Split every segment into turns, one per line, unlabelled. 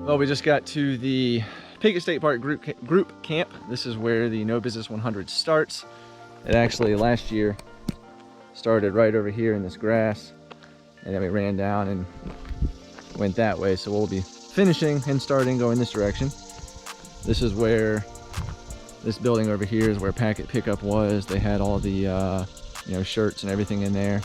Well, we just got to the Pickett State Park Group Camp. This is where the No Business 100 starts. It actually last year started right over here in this grass, and then we ran down and went that way. So we'll be finishing and starting going this direction. This is where this building over here is where Packet Pickup was. They had all the you know, shirts and everything in there.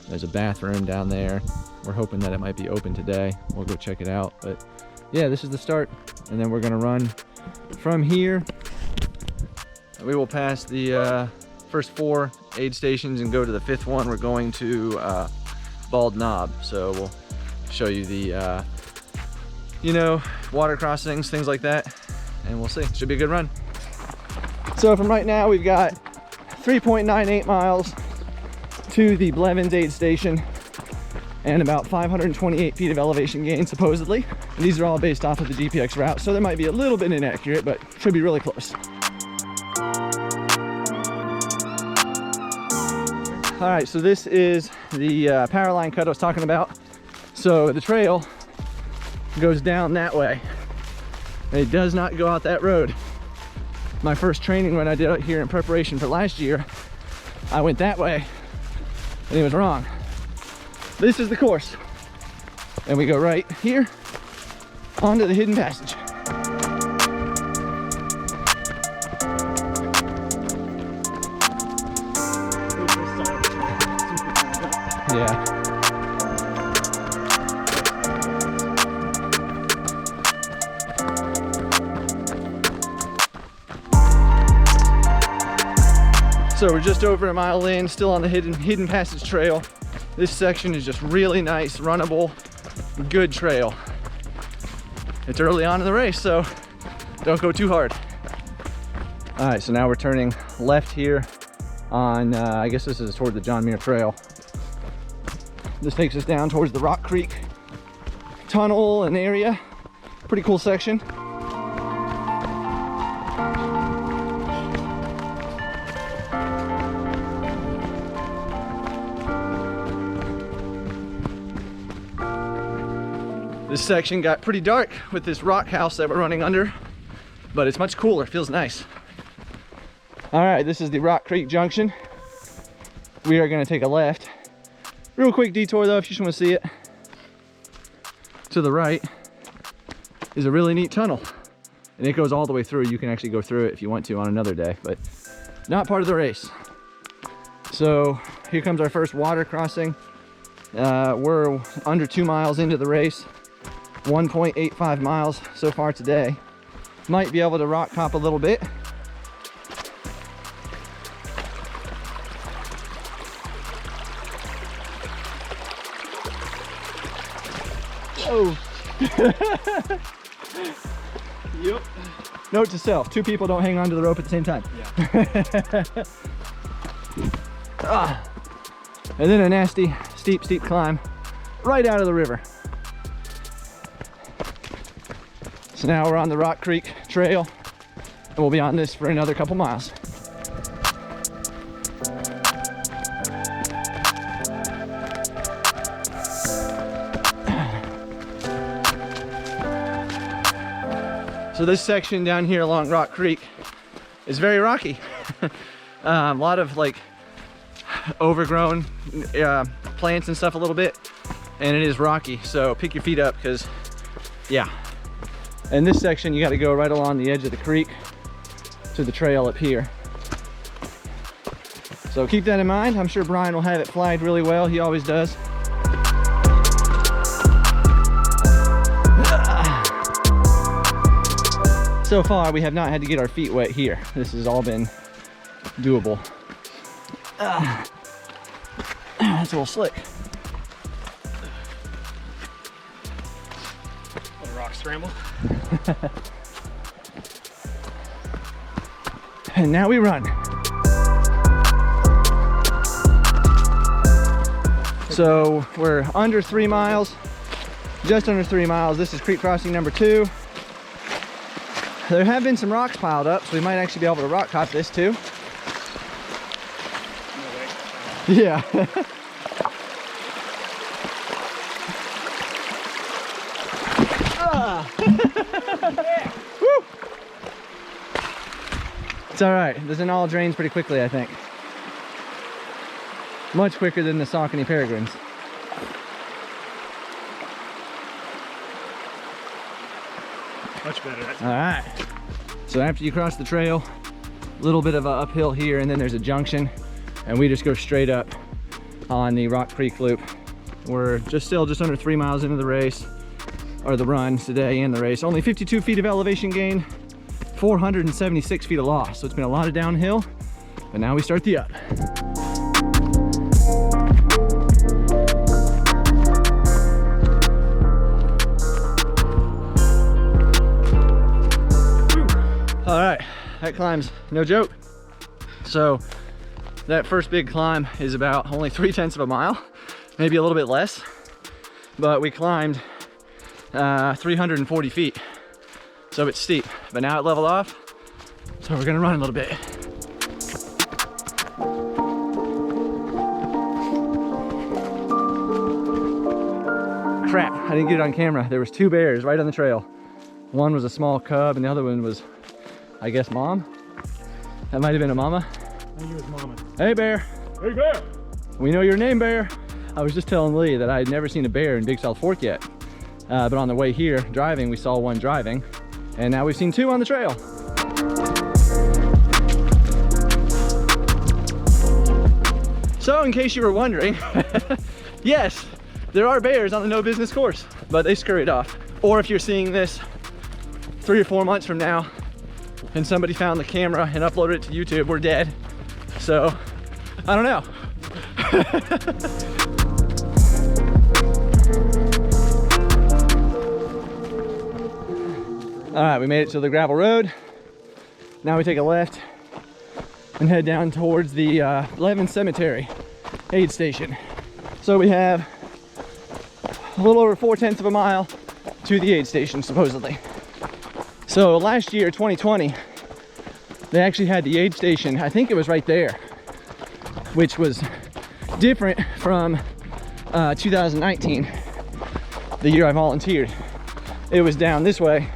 There's a bathroom down there. We're hoping that it might be open today. We'll go check it out. But yeah, this is the start, and then we're gonna run from here. We will pass the first 4 aid stations and go to the 5th one. We're going to Bald Knob, so we'll show you the you know, water crossings, things like that, and we'll see. Should be a good run. So from right now, we've got 3.98 miles to the Blevins aid station, and about 528 feet of elevation gain, supposedly. And these are all based off of the GPX route, so they might be a little bit inaccurate, but should be really close. All right, so this is the power line cut I was talking about. So the trail goes down that way. It does not go out that road. My first training when I did it here in preparation for last year, I went that way, and it was wrong. This is the course, and we go right here onto the hidden passage. Yeah. So we're just over a mile in, still on the hidden passage trail. This section is just really nice, runnable, good trail. It's early on in the race, so don't go too hard. All right, so now we're turning left here on, I guess this is toward the John Muir Trail. This takes us down towards the Rock Creek tunnel and area. Pretty cool section. This section got pretty dark with this rock house that we're running under, but it's much cooler, feels nice. All right, this is the Rock Creek Junction. We are gonna take a left. Real quick detour though, if you just wanna see it. To the right is a really neat tunnel, and it goes all the way through. You can actually go through it if you want to on another day, but not part of the race. So here comes our first water crossing. We're under 2 miles into the race. 1.85 miles so far today. Might be able to rock hop a little bit. Oh. Yep. Note to self, 2 people don't hang on to the rope at the same time. Yeah. And then a nasty, steep climb right out of the river. So now we're on the Rock Creek Trail, and we'll be on this for another couple miles. So this section down here along Rock Creek is very rocky. A lot of like overgrown plants and stuff a little bit, and it is rocky, so pick your feet up, because yeah. And this section, you got to go right along the edge of the creek to the trail up here. So keep that in mind. I'm sure Brian will have it flagged really well. He always does. So far, we have not had to get our feet wet here. This has all been doable. That's a little slick.
Little rock scramble.
And now we run. So we're under 3 miles, just under 3 miles. This is creek crossing number 2. There have been some rocks piled up, so we might actually be able to rock hop this too. No way. Yeah. It's all right. This all drains pretty quickly, I think. Much quicker than the Saucony Peregrines.
Much better.
All right. So after you cross the trail, a little bit of an uphill here, and then there's a junction, and we just go straight up on the Rock Creek Loop. We're just under 3 miles into the race, or the run today and the race. Only 52 feet of elevation gain, 476 feet of loss. So it's been a lot of downhill, but now we start the up. All right, that climb's no joke. So that first big climb is about only 3/10 of a mile, maybe a little bit less, but we climbed 340 feet. So it's steep, but now it leveled off. So we're gonna run a little bit. Crap, I didn't get it on camera. There was 2 bears right on the trail. One was a small cub and the other one was, I guess, mom. That might have been a mama.
I think it was mama.
Hey, bear.
Hey, bear.
We know your name, bear. I was just telling Lee that I had never seen a bear in Big South Fork yet. But on the way here, driving, we saw one driving. And now we've seen 2 on the trail. So in case you were wondering, yes, there are bears on the no business course, but they scurried off. Or if you're seeing this 3 or 4 months from now, and somebody found the camera and uploaded it to YouTube, we're dead. So, I don't know. All right, we made it to the gravel road. Now we take a left and head down towards the Levin Cemetery aid station. So we have a little over 4/10 of a mile to the aid station, supposedly. So last year, 2020, they actually had the aid station, I think it was right there, which was different from 2019, the year I volunteered. It was down this way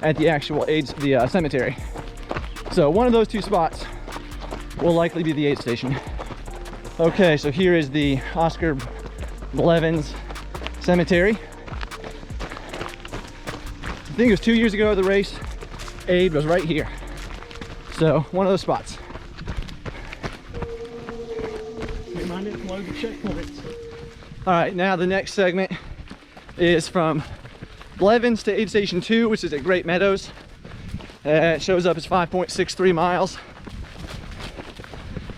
at the actual cemetery. So one of those 2 spots will likely be the aid station. Okay, so here is the Oscar Blevins Cemetery. I think it was 2 years ago the race, aid was right here. So one of those spots.
Remind it, load the checkpoints.
All right, now the next segment is from Blevins to aid station 2, which is at Great Meadows. It shows up as 5.63 miles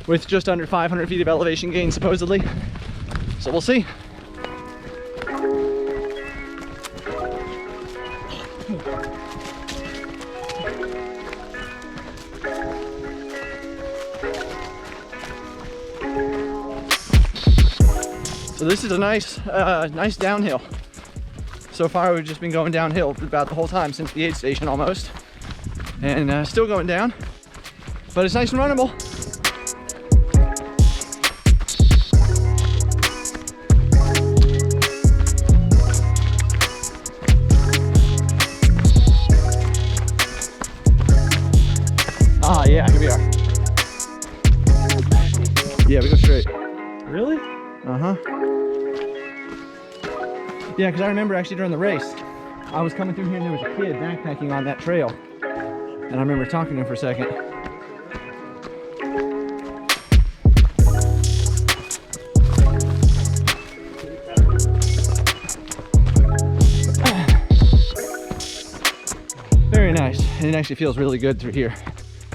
with just under 500 feet of elevation gain, supposedly. So we'll see. So this is a nice downhill. So far we've just been going downhill about the whole time since the aid station almost. And still going down, but it's nice and runnable. Ah, yeah, here we are. Yeah, we go straight.
Really?
Uh-huh. Yeah, because I remember actually during the race, I was coming through here and there was a kid backpacking on that trail. And I remember talking to him for a second. Very nice. And it actually feels really good through here.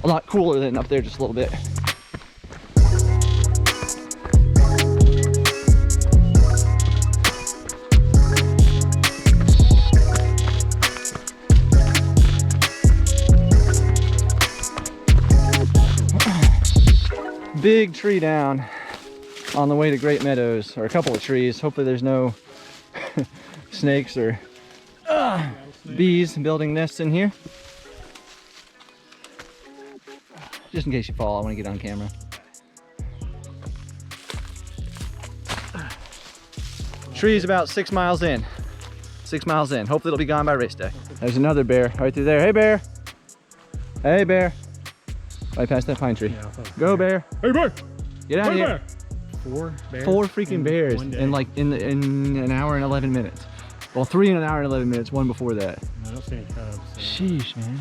A lot cooler than up there just a little bit. Big tree down on the way to Great Meadows, or a couple of trees. Hopefully there's no snakes or bees building nests in here. Just in case you fall, I want to get on camera. Tree's about 6 miles in. 6 miles in. Hopefully it'll be gone by race day. There's another bear right through there. Hey, bear. Hey, bear. Right past that pine tree.
Yeah, I thought it was
Go bear.
Hey, bear!
Get out of
Hey,
here.
bear! 4 bears.
4 freaking bears
one day.
in like in an hour and 11 minutes. Well, 3 in an hour and 11 minutes, one before that.
I don't see any cubs. So.
Sheesh, man.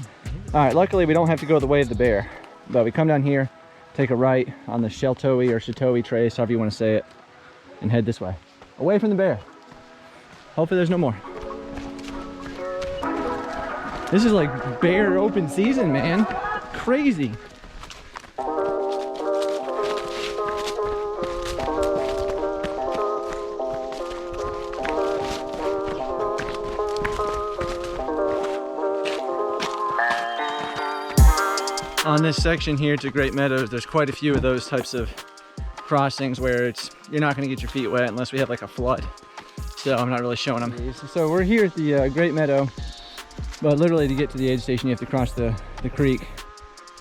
All right, luckily we don't have to go the way of the bear, but we come down here, take a right on the Sheltoe or Chatoe Trace, however you want to say it, and head this way, away from the bear. Hopefully there's no more. This is like bear open season, man. Crazy. On this section here to Great Meadows, there's quite a few of those types of crossings where you're not going to get your feet wet unless we have like a flood. So I'm not really showing them. So we're here at the Great Meadow, but literally to get to the aid station you have to cross the creek,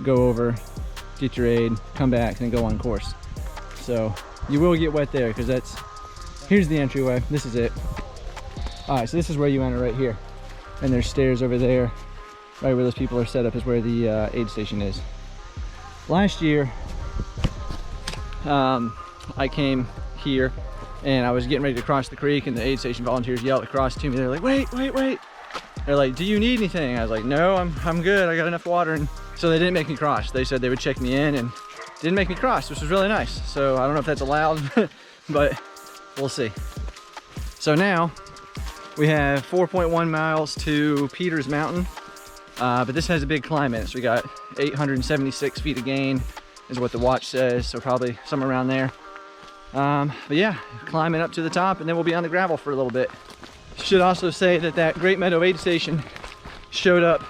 go over, get your aid, come back, and then go on course. So you will get wet there because here's the entryway. This is it. All right, so this is where you enter right here, and there's stairs over there. Right where those people are set up is where the aid station is. Last year, I came here and I was getting ready to cross the creek, and the aid station volunteers yelled across to me. They're like, wait, wait, wait. They're like, do you need anything? I was like, no, I'm good. I got enough water. And so they didn't make me cross. They said they would check me in and didn't make me cross, which was really nice. So I don't know if that's allowed, but we'll see. So now we have 4.1 miles to Peters Mountain. But this has a big climb in it, so we got 876 feet of gain is what the watch says, so probably somewhere around there. But yeah, climbing up to the top, and then we'll be on the gravel for a little bit. Should also say that that Great Meadow aid station showed up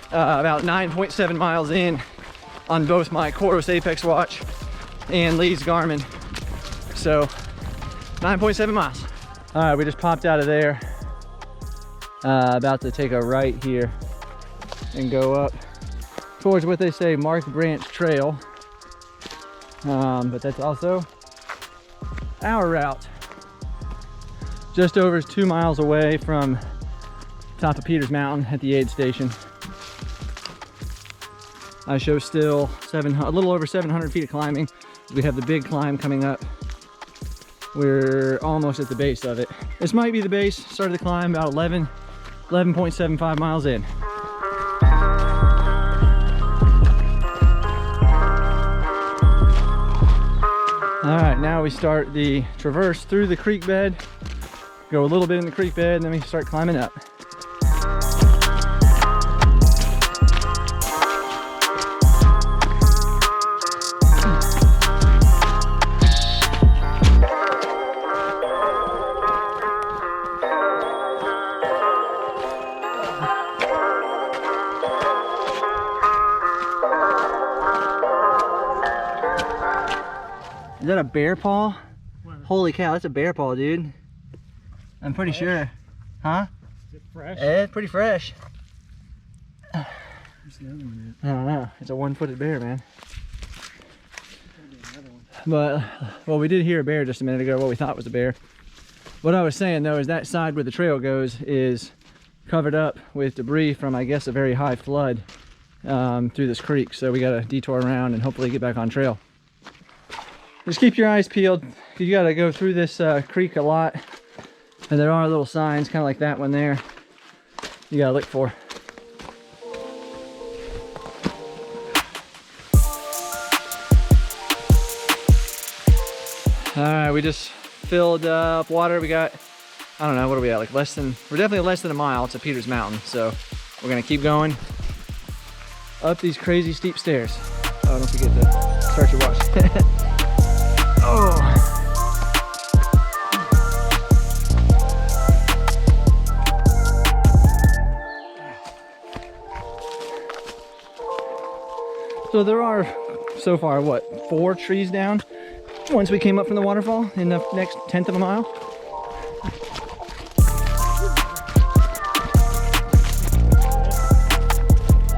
about 9.7 miles in on both my Coros Apex watch and Lee's Garmin. So 9.7 miles. All right, we just popped out of there. About to take a right here and go up towards what they say Mark Branch Trail, but that's also our route. Just over 2 miles away from top of Peters Mountain at the aid station. I show still a little over 700 feet of climbing. We have the big climb coming up. We're almost at the base of it. This might be the base. Started the climb about 11.75 miles in. All right, now we start the traverse through the creek bed, go a little bit in the creek bed, and then we start climbing up. Is that a bear paw?
What?
Holy cow, that's a bear paw, dude. I'm pretty sure. Huh?
Is it fresh?
Yeah, it's pretty fresh.
Where's the other one
I don't know. It's a one-footed bear, man. But, well, we did hear a bear just a minute ago, what we thought was a bear. What I was saying, though, is that side where the trail goes is covered up with debris from, I guess, a very high flood through this creek. So we got to detour around and hopefully get back on trail. Just keep your eyes peeled. You got to go through this creek a lot. And there are little signs, kind of like that one there, you got to look for. All right, we just filled up water. We got, I don't know, what are we at? Like we're definitely less than a mile to Peters Mountain. So we're gonna keep going up these crazy steep stairs. Oh, don't forget to start your watch. Oh. So there are, so far, what, 4 trees down once we came up from the waterfall in the next 1/10 of a mile.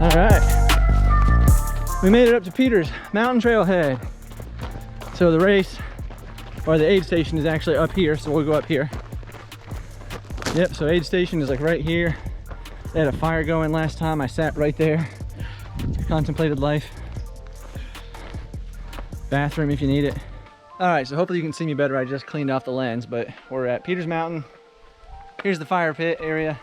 All right, we made it up to Peters Mountain Trailhead. So the race, or the aid station, is actually up here, so we'll go up here. Yep, so aid station is like right here. They had a fire going last time. I sat right there, contemplated life. Bathroom if you need it. All right, so hopefully you can see me better. I just cleaned off the lens, but we're at Peters Mountain. Here's the fire pit area.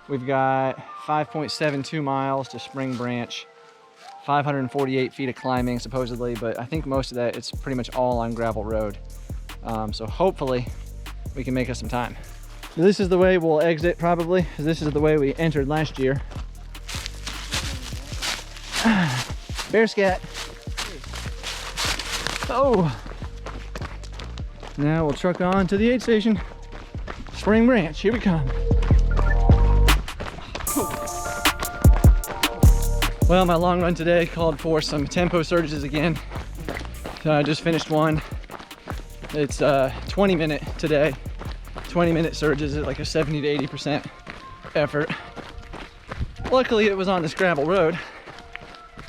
We've got 5.72 miles to Spring Branch, 548 feet of climbing supposedly, but I think most of that, it's pretty much all on gravel road. So hopefully we can make us some time. So this is the way we'll exit probably, because this is the way we entered last year. Bear scat. Oh. Now we'll truck on to the aid station. Spring Branch, here we come. Well, my long run today called for some tempo surges again. So I just finished one. It's 20-minute today. 20-minute surges at like a 70 to 80% effort. Luckily it was on this gravel road.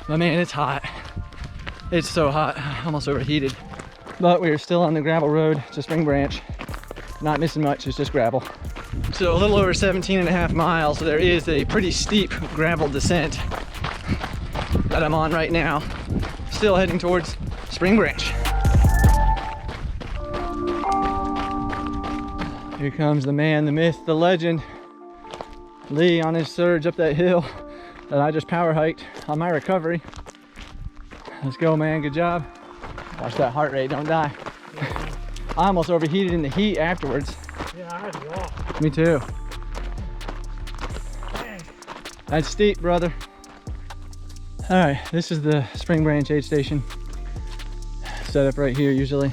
But man, it's hot. It's so hot, almost overheated. But we are still on the gravel road to Spring Branch. Not missing much, it's just gravel. So a little over 17.5 miles, so there is a pretty steep gravel descent that I'm on right now. Still heading towards Spring Branch. Here comes the man, the myth, the legend, Lee on his surge up that hill that I just power hiked on my recovery. Let's go, man, good job. Watch that heart rate, don't die. I almost overheated in the heat afterwards.
Yeah, I had to walk.
Me too.
Dang.
That's steep, brother. All right, this is the Spring Branch aid station. Set up right here usually.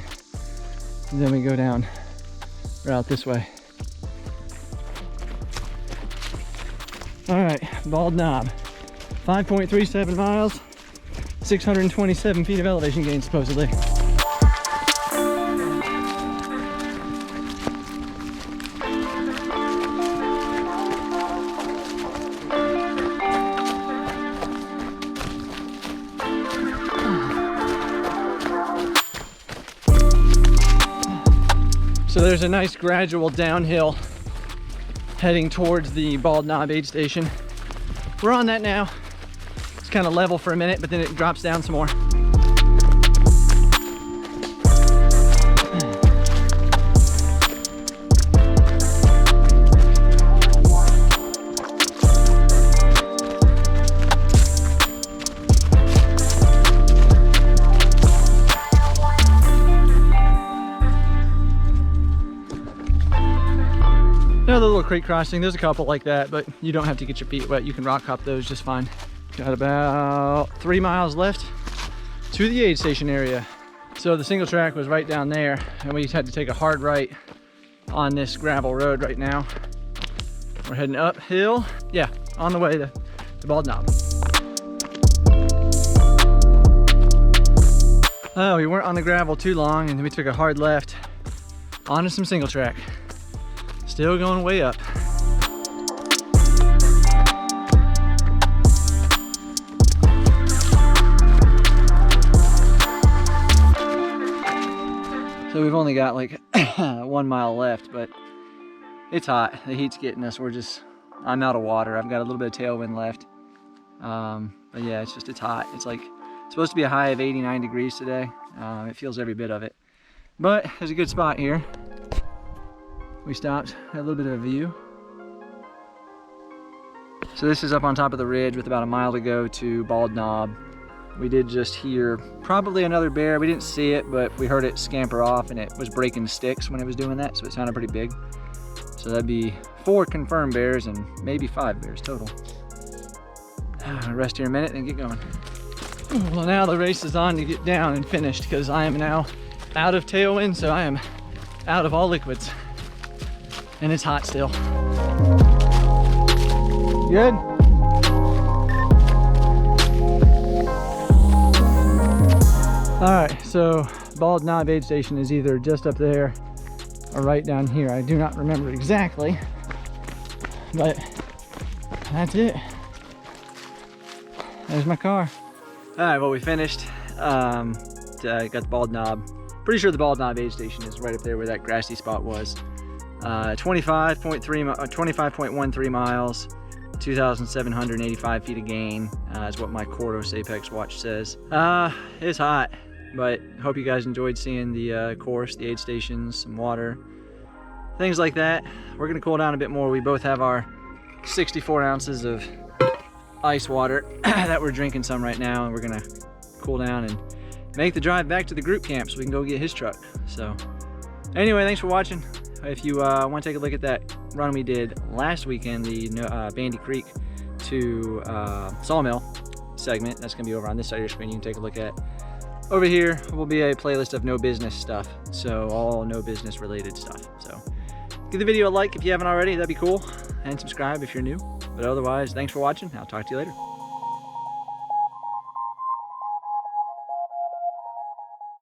And then we go down route this way. All right, Bald Knob. 5.37 miles, 627 feet of elevation gain supposedly. So there's a nice gradual downhill heading towards the Bald Knob aid station. We're on that now. It's kind of level for a minute, but then it drops down some more. Another little creek crossing, there's a couple like that, but you don't have to get your feet wet. You can rock hop those just fine. Got about 3 miles left to the aid station area. So the single track was right down there, and we had to take a hard right on this gravel road right now. We're heading uphill. Yeah, on the way to Bald Knob. Oh, we weren't on the gravel too long, and then we took a hard left onto some single track. Still going way up. So we've only got like 1 mile left, but it's hot. The heat's getting us. I'm out of water. I've got a little bit of tailwind left. But yeah, it's hot. It's like supposed to be a high of 89 degrees today. It feels every bit of it. But there's a good spot here. We stopped, had a little bit of a view. So this is up on top of the ridge with about a mile to go to Bald Knob. We did just hear probably another bear. We didn't see it, but we heard it scamper off, and it was breaking sticks when it was doing that, so it sounded pretty big. So that'd be 4 confirmed bears and maybe 5 bears total. Rest here a minute and get going. Well, now the race is on to get down and finished, because I am now out of tailwind, so I am out of all liquids. And it's hot still. Good? All right, so Bald Knob aid station is either just up there or right down here. I do not remember exactly, but that's it. There's my car. All right, well, we finished. Got the Bald Knob. Pretty sure the Bald Knob aid station is right up there where that grassy spot was. 25.13 miles, 2,785 feet of gain is what my Cordos Apex watch says. It's hot. but hope you guys enjoyed seeing the course, the aid stations, some water, things like that. We're gonna cool down a bit more. We both have our 64 ounces of ice water that we're drinking some right now, and we're gonna cool down and make the drive back to the group camp so we can go get his truck. So anyway, thanks for watching. If you want to take a look at that run we did last weekend, the Bandy Creek to Sawmill segment, that's gonna be over on this side of your screen. You can take a look at. Over here will be a playlist of no business stuff, so all no business related stuff. So give the video a like if you haven't already, that'd be cool, and subscribe if you're new. But otherwise, thanks for watching. I'll talk to you later.